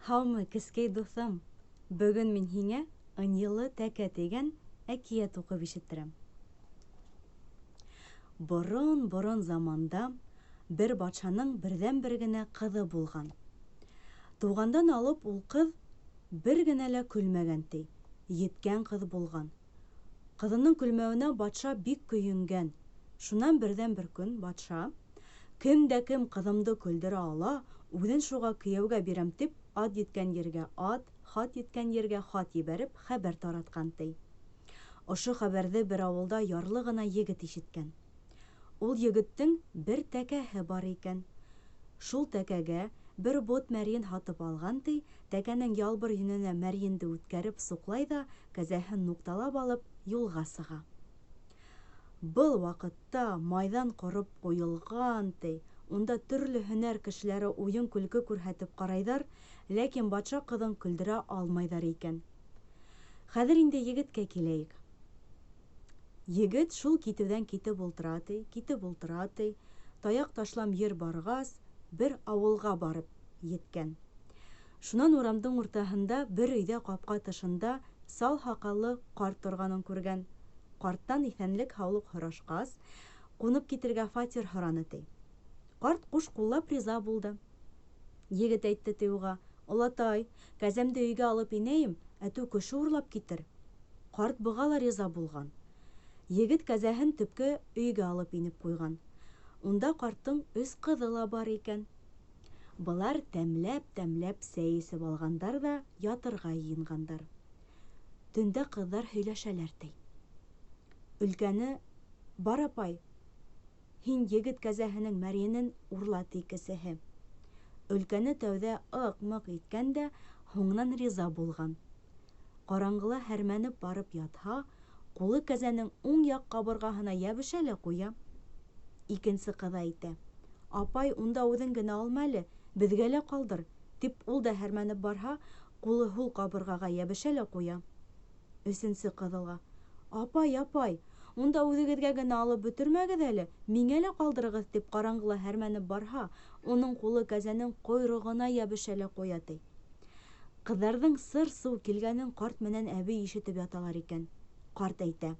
Һаумы, кескәй дуҫым. Бөгөн мин һиңә «Ынйылы тәкә» тигән әкиәт уҡып ишеттерәм. Борон-борон заманда бер батшаның берҙән-бер генә ҡыҙы булған. Тыуғандан алып ул ҡыҙ бер генә лә көлмәгән ти. Еткән ҡыҙ булған. Ҡыҙының көлмәүенә батша бик көйөнгән. Шунан берҙән-бер көн батша кем дә кем ҡыҙымды көлдөрә ала, үҙен шуға кейәүгә бирәм тип, ат еткән ергә ат, хат еткән ергә хат ебәреп, хәбәр таратҡан ти. Ошо хәбәрҙе бер ауылда ярлы ғына егет ишеткән. Ул егеттең бер тәкәһе бар икән. Шул тәкәгә бер бот мәрйен һатып алған ти, тәкәнең ялбыр йөнөнә мәрйенде үткәреп суҡлай ҙа, кәзәһен нуҡталап алып, юлға сыға. Был ваҡытта майҙан ҡороп ҡуйылған ти. Унда төрлө һөнәр кешеләре уйын-көлкө күрһәтеп ҡарайҙар, ләкин батша ҡыҙын көлдөрә алмайҙар икән. Хәҙер инде егеткә киләйек. Егет шул китеүҙән китеп ултыра ти, таяҡ ташлам ер барғас, бер ауылға барып еткән. Шунан урамдың уртаһында бер өйҙә ҡапҡа тышында сал һаҡаллы ҡарт торғанын күргән. Ҡарттан иҫәнлек-һаулыҡ һорашҡас, ҡунып китергә фатир һораны ти. Ҡарт ҡуш ҡуллап риза булды. Егет әйтте ти уға: «Олатай, кәзәмде өйгә алып инәйем, әтеү кеше урлап китер». Ҡарт быға ла риза булған. Егет кәзәһен төпкө өйгә алып инеп ҡуйған. Унда ҡарттың 3 ҡыҙы ла бар икән. Былар тәмләп сәй эсеп алғандар ҙа ятырға йыйынғандар. Төндә ҡыҙҙар һөйләшәләр ти. Өлкәне: «Бар, апай, һин егет кәзәһенең мәрйенен урла», ти кесеһе. Өлкәне тәүҙә ыҡ-мыҡ иткән дә, һуңынан риза булған. Ҡараңғыла һәрмәнеп барып ятһа, ҡулы кәзәнең уң яҡ ҡабырғаһына йәбешә лә ҡуя. Икенсе ҡыҙы әйтә: «Апай, унда үҙең генә алма әле, беҙгә лә ҡалдыр», тип ул да һәрмәнеп барһа, ҡулы һул ҡабырғаға йәбешә лә ҡуя. Өсөнсө ҡыҙыла: «Апай, унда үҙегеҙгә генә алып бөтөрмәгеҙ әле, миңә лә ҡалдырығыҙ», тип ҡараңғыла һәрмәнеп барһа, уның ҡулы кәзәнең ҡойроғона йәбешә лә ҡуя ти. Ҡыҙҙарҙың сыр-сыу килгәнен ҡарт менән әбей ишетеп яталар икән. Ҡарт әйтә: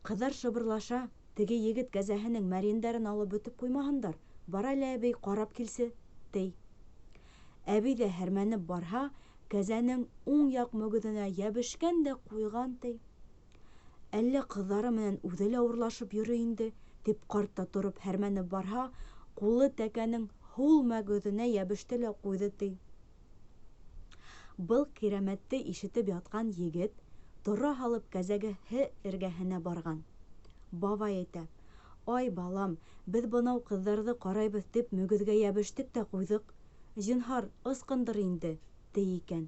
«Ҡыҙҙар шыбырлаша, теге егет кәзәһенең мәрйендәрен алып бөтөп ҡуймаһындар, бар әле, әбей, ҡарап килсе», ти. Әбей ҙә һәрмәнеп барһа, кәзәнең уң яҡ мөгөҙөнә йәбешкән дә ҡуйған ти. «Әллә ҡыҙҙары менән үҙе лә урлашып йөрөй инде», тип ҡарт та тороп һәрмәнеп барһа, ҡулы тәкәнең һул мөгөҙөнә йәбеште лә ҡуйҙы ти. Был кирәмәтте ишетеп ятҡан егет тора һалып кәзәгеһе эргәһенә барған. Бабай әйтә: «Ай, балам, беҙ бынау ҡыҙҙарҙы ҡарайбыҙ тип мөгөҙгә йәбештек тә ҡуйҙык. Зинһар, ысҡындыр инде», ти икән.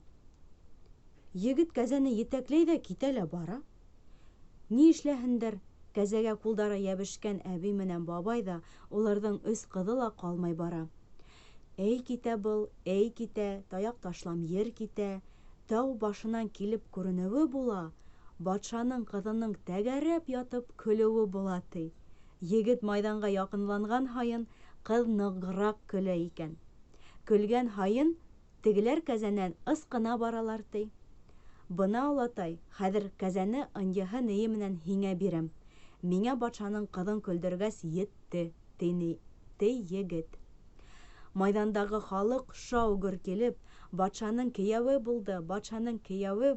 Егет кәзәне етәкләй ҙә китә лә бара. Ни эшләһендәр, кәзәгә ҡулдары йәбешкән әбей менән бабай ҙа, уларҙың 3 ҡыҙы ла ҡалмай бара. Әй китә был, әй китә, таяҡ ташлам ер китә, тау башынан килеп күренеүе була, батшаның ҡыҙының тәгәрәп ятып көлөүе була, ти. Егет майҙанға яҡынланған һайын, ҡыҙ нығыраҡ көлә икән. Көлгән һайын тегеләр кәзәнән ысҡына баралар, ти. «Бына, олатай, хәҙер кәзәне ынйыһы нейе менән һиңә бирәм. Миңә батшаның ҡыҙын көлдөргәс етте», ти егет. Майҙандағы халыҡ шау-гөр килеп, «Батшаның кейәүе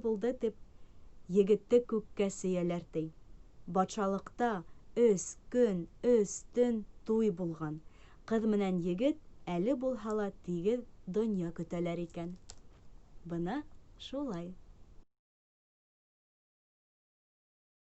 булды», тип егетте күккә сөйәләр, ти. Батшалыҡта 3 көн, 3 төн туй булған. Ҡыҙ менән егет әле булһа ла тигеҙ донъя көтәләр икән. Бына шулай.